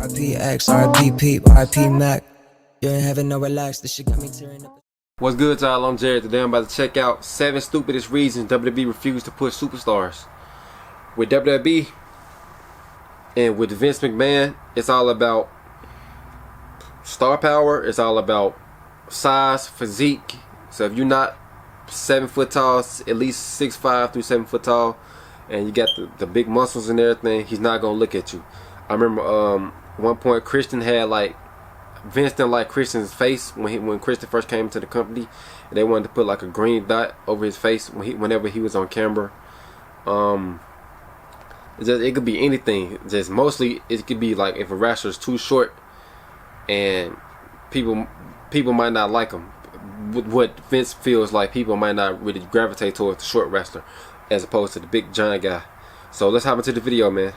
RP X, RP Peep, RP Mac. You're in heaven, no relax. This shit got me tearing up. What's good, y'all? I'm Jared. Today I'm about to check out 7 stupidest reasons WWE refused to push superstars. With WWE and with Vince McMahon, it's all about star power. It's all about size, physique. So if you're not 7 foot tall, at least 6'5" through 7 foot tall, and you got the big muscles and everything, he's not gonna look at you. I remember one point Christian had Vince didn't like Christian's face when Christian first came to the company, and they wanted to put like a green dot over his face whenever he was on camera. It could be anything. Just mostly it could be like if a wrestler's too short, and people might not like him. What Vince feels like people might not really gravitate towards the short wrestler as opposed to the big giant guy. So let's hop into the video, man.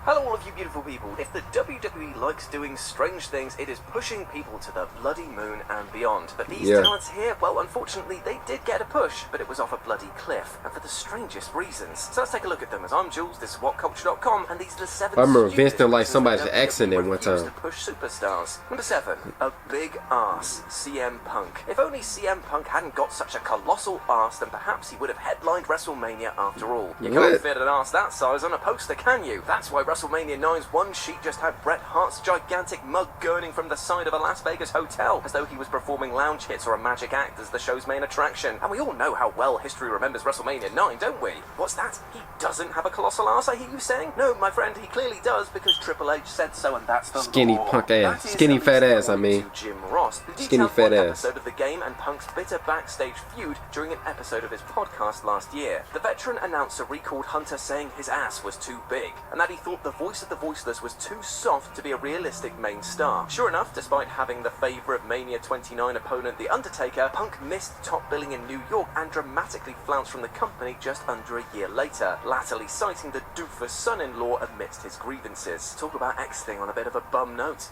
Hello all of you beautiful people. If the WWE likes doing strange things, it is pushing people to the bloody moon and beyond. But these talents here, well, unfortunately, they did get a push, but it was off a bloody cliff, and for the strangest reasons. So let's take a look at them. As I'm Jules, this is WhatCulture.com, and these are the 7 I remember Vince didn't like somebody's accent at one time. To push superstars. Number 7, a big ass, CM Punk. If only CM Punk hadn't got such a colossal ass, then perhaps he would have headlined WrestleMania after all. You can't fit an ass that size on a poster, can you? That's why WrestleMania 9's one sheet just had Bret Hart's gigantic mug gurning from the side of a Las Vegas hotel, as though he was performing lounge hits or a magic act as the show's main attraction. And we all know how well history remembers WrestleMania 9, don't we? What's that? He doesn't have a colossal ass, I hear you saying? No, my friend, he clearly does, because Triple H said so, and that's the skinny law. punk ass. Skinny fat ass, I mean. Jim Ross, who skinny fat ass. Episode of the game and Punk's bitter backstage feud during an episode of his podcast last year. The veteran announcer recalled Hunter saying his ass was too big, and that he thought the voice of the voiceless was too soft to be a realistic main star. Sure enough, despite having the favour of Mania 29 opponent The Undertaker, Punk missed top billing in New York and dramatically flounced from the company just under a year later, latterly citing the doofus son-in-law amidst his grievances. Talk about exiting on a bit of a bum note.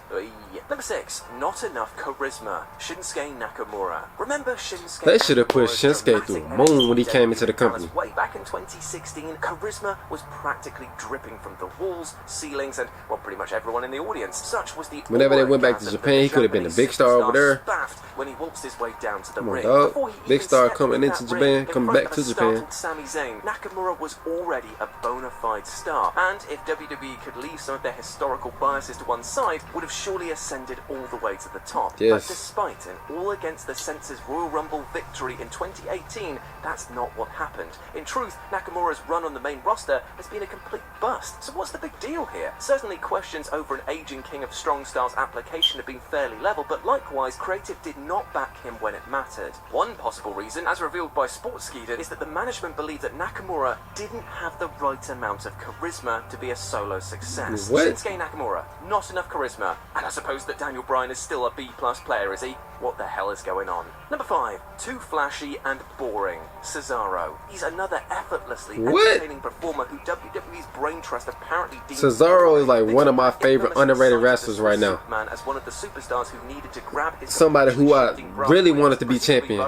Number 6, not enough charisma. Shinsuke Nakamura. Remember Shinsuke? They should have pushed Shinsuke through the moon when he came into the company. Way back in 2016, charisma was practically dripping from the walls, ceilings, and well, pretty much everyone in the audience. Such was the whenever they went back to Japan, he could have been a big star over there. When he waltzed his way down to the ring. Big star coming into Japan, coming back to Japan. Sami Zayn, Nakamura was already a bona fide star, and if WWE could leave some of their historical biases to one side, would have surely ascended all the way to the top. Yes. But despite an all against the senses Royal Rumble victory in 2018, that's not what happened. In truth, Nakamura's run on the main roster has been a complete bust. So what's the big deal here? Certainly questions over an aging King of Strong Styles application have been fairly level, but likewise, creative did not back him when it mattered. One possible reason, as revealed by Sportskeeda, is that the management believed that Nakamura didn't have the right amount of charisma to be a solo success. Shinsuke Nakamura, not enough charisma. And I suppose that Daniel Bryan is still a B+ player, is he? What the hell is going on? Number 5, too flashy and boring. Cesaro. He's another effortlessly entertaining performer who WWE's brain trust apparently deemed Cesaro is like one of my favorite underrated wrestlers right now. As one of the superstars who needed to grab his somebody who I really wanted to be champion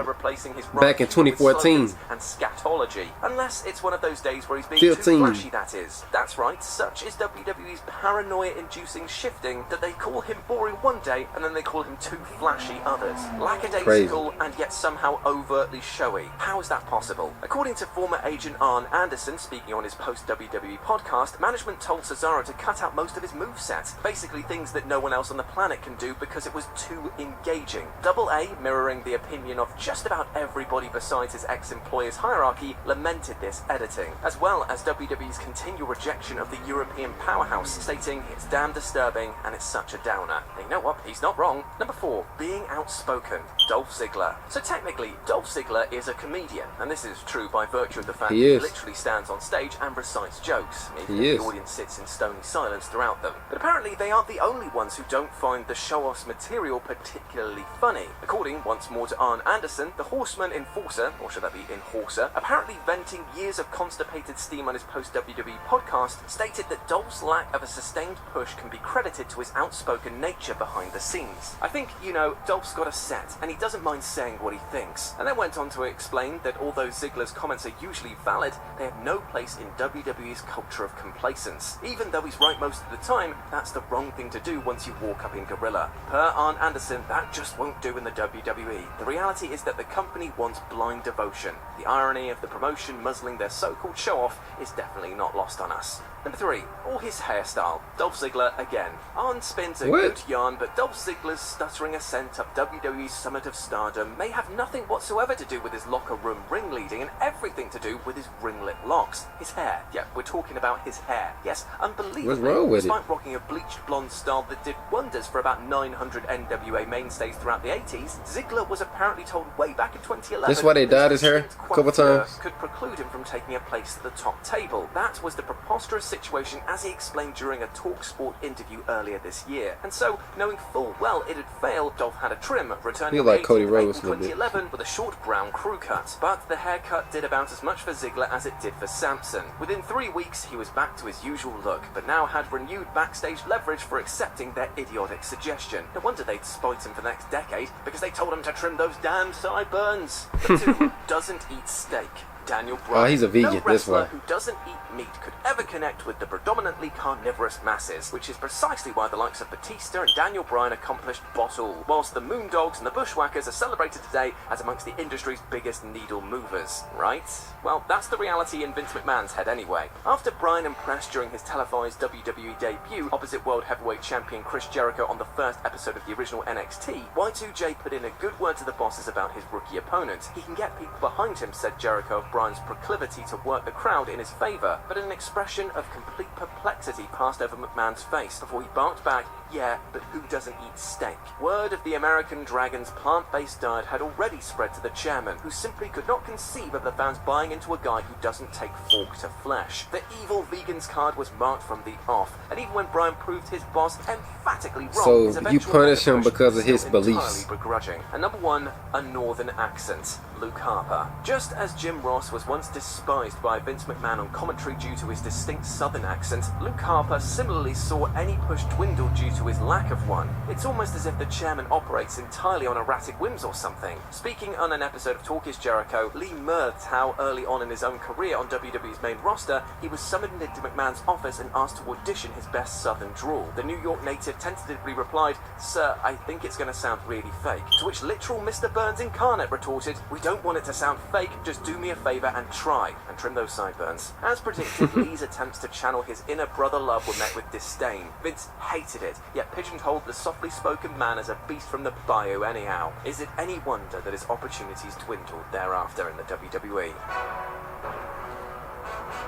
back in 2014. And scatology. Unless it's one of those days where he's being 15. too flashy, that is. That's right, such is WWE's paranoia-inducing shifting that they call him boring one day and then they call him too flashy others. Lackadaisical and yet somehow overtly showy. How is that possible? According to former agent Arn Anderson, speaking on his post-WWE podcast, management told Cesaro to cut out most of his movesets, basically things that no one else on the planet can do because it was too engaging. Double A, mirroring the opinion of just about everybody besides his ex-employer's hierarchy, lamented this editing, as well as WWE's continual rejection of the European powerhouse, stating it's damn disturbing and it's such a downer. And you know what? He's not wrong. Number 4, being outspoken. Dolph Ziggler. So technically, Dolph Ziggler is a comedian, and this is true by virtue of the fact that he literally stands on stage and recites jokes, even if the audience sits in stony silence throughout them. But apparently they aren't the only ones who don't find the show-off's material particularly funny. According once more to Arn Anderson, the Horseman Enforcer, or should that be Enforcer, apparently venting years of constipated steam on his post-WWE podcast, stated that Dolph's lack of a sustained push can be credited to his outspoken nature behind the scenes. I think, you know, Dolph's got a set, and he doesn't mind saying what he thinks. And then went on to explain that although Ziggler's comments are usually valid, they have no place in WWE's culture of complacence. Even though he's right most of the time, that's the wrong thing to do once you walk up in Gorilla. Per Arn Anderson, that just won't do in the WWE. The reality is that the company wants blind devotion. The irony of the promotion muzzling their so-called show-off is definitely not lost on us. Number 3, all his hairstyle. Dolph Ziggler again. Arn spins a good yarn, but Dolph Ziggler's stuttering ascent up WWE's summit of stardom may have nothing whatsoever to do with his locker room ringleading and everything to do with his ringlet locks. His hair. Yeah, we're talking about his hair. Yes, unbelievably. What's wrong with despite rocking a bleached blonde style that did wonders for about 900 NWA mainstays throughout the 80s, Ziggler was apparently told way back in 2011 that's why they dyed his hair a couple times. Could preclude him from taking a place at the top table. That was the preposterous situation, as he explained during a TalkSport interview earlier this year. And so, knowing full well it had failed, Dolph had a trim, returning on like Cody 18th Rhodes April 2011 with a short brown crew cut. But the haircut did about as much for Ziggler as it did for Sampson. Within 3 weeks, he was back to his usual look, but now had renewed backstage leverage for accepting their idiotic suggestion. No wonder they'd spite him for the next decade, because they told him to trim those damn sideburns. Number 2, doesn't eat steak. Daniel Bryan. Oh, he's a vegan, no that's wrestler why. who doesn't eat meat could ever connect with the predominantly carnivorous masses, which is precisely why the likes of Batista and Daniel Bryan accomplished bot all, whilst the Moondogs and the Bushwhackers are celebrated today as amongst the industry's biggest needle movers, right? Well, that's the reality in Vince McMahon's head anyway. After Bryan impressed during his televised WWE debut opposite World Heavyweight Champion Chris Jericho on the first episode of the original NXT, Y2J put in a good word to the bosses about his rookie opponent. He can get people behind him, said Jericho of Bryan's proclivity to work the crowd in his favour, but an expression of complete perplexity passed over McMahon's face before he barked back, "Yeah, but who doesn't eat steak?" Word of the American Dragon's plant-based diet had already spread to the chairman, who simply could not conceive of the fans buying into a guy who doesn't take fork to flesh. The evil vegans card was marked from the off, and even when Bryan proved his boss emphatically wrong, So his you eventual punish him push because was of his still beliefs. entirely begrudging. And number 1, a northern accent. Luke Harper. Just as Jim Ross was once despised by Vince McMahon on commentary due to his distinct southern accent, Luke Harper similarly saw any push dwindle due to his lack of one. It's almost as if the chairman operates entirely on erratic whims or something. Speaking on an episode of Talk Is Jericho, Lee mirthed how early on in his own career on WWE's main roster, he was summoned into McMahon's office and asked to audition his best southern drawl. The New York native tentatively replied, "Sir, I think it's going to sound really fake." To which literal Mr. Burns incarnate retorted, "We don't want it to sound fake, just do me a favour and try, and trim those sideburns." As predicted, Lee's attempts to channel his inner brother love were met with disdain. Vince hated it, yet pigeonholed the softly spoken man as a beast from the bayou anyhow. Is it any wonder that his opportunities dwindled thereafter in the WWE?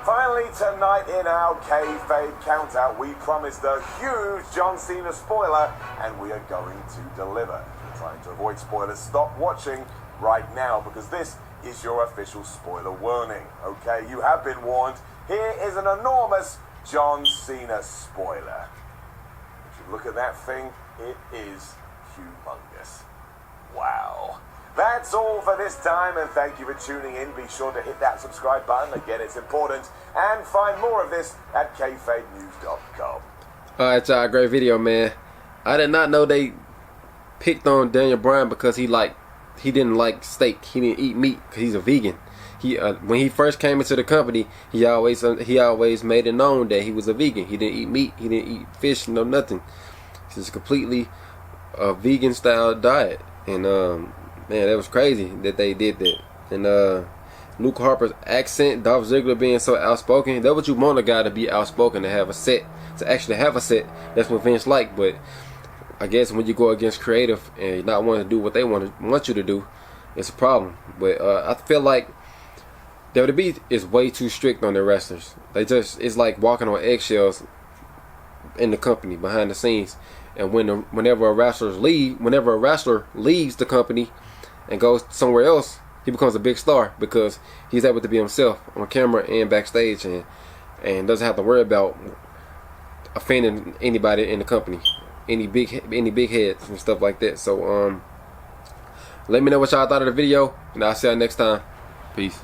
Finally tonight in our kayfabe countout, we promised a huge John Cena spoiler, and we are going to deliver. If you're trying to avoid spoilers, stop watching right now, because this is your official spoiler warning. Okay, you have been warned. Here is an enormous John Cena spoiler. If you look at that thing, it is humongous. Wow. That's all for this time, and thank you for tuning in. Be sure to hit that subscribe button. Again, it's important. And find more of this at kayfabenews.com. Alright, y'all, great video, man. I did not know they picked on Daniel Bryan because he didn't like steak. He didn't eat meat because he's a vegan. When he first came into the company, he always made it known that he was a vegan. He didn't eat meat. He didn't eat fish. No nothing. It's just completely a vegan style diet. And man, that was crazy that they did that. And Luke Harper's accent, Dolph Ziggler being so outspoken. That's what you want a guy to be outspoken, to have a set, to actually have a set. That's what Vince liked. But I guess when you go against creative and you're not wanting to do what they want you to do, it's a problem. But I feel like WWE is way too strict on their wrestlers. It's like walking on eggshells in the company behind the scenes. And whenever a wrestler leaves the company and goes somewhere else, he becomes a big star because he's able to be himself on camera and backstage, and doesn't have to worry about offending anybody in the company, any big heads and stuff like that. So let me know what y'all thought of the video, and I'll see y'all next time. Peace.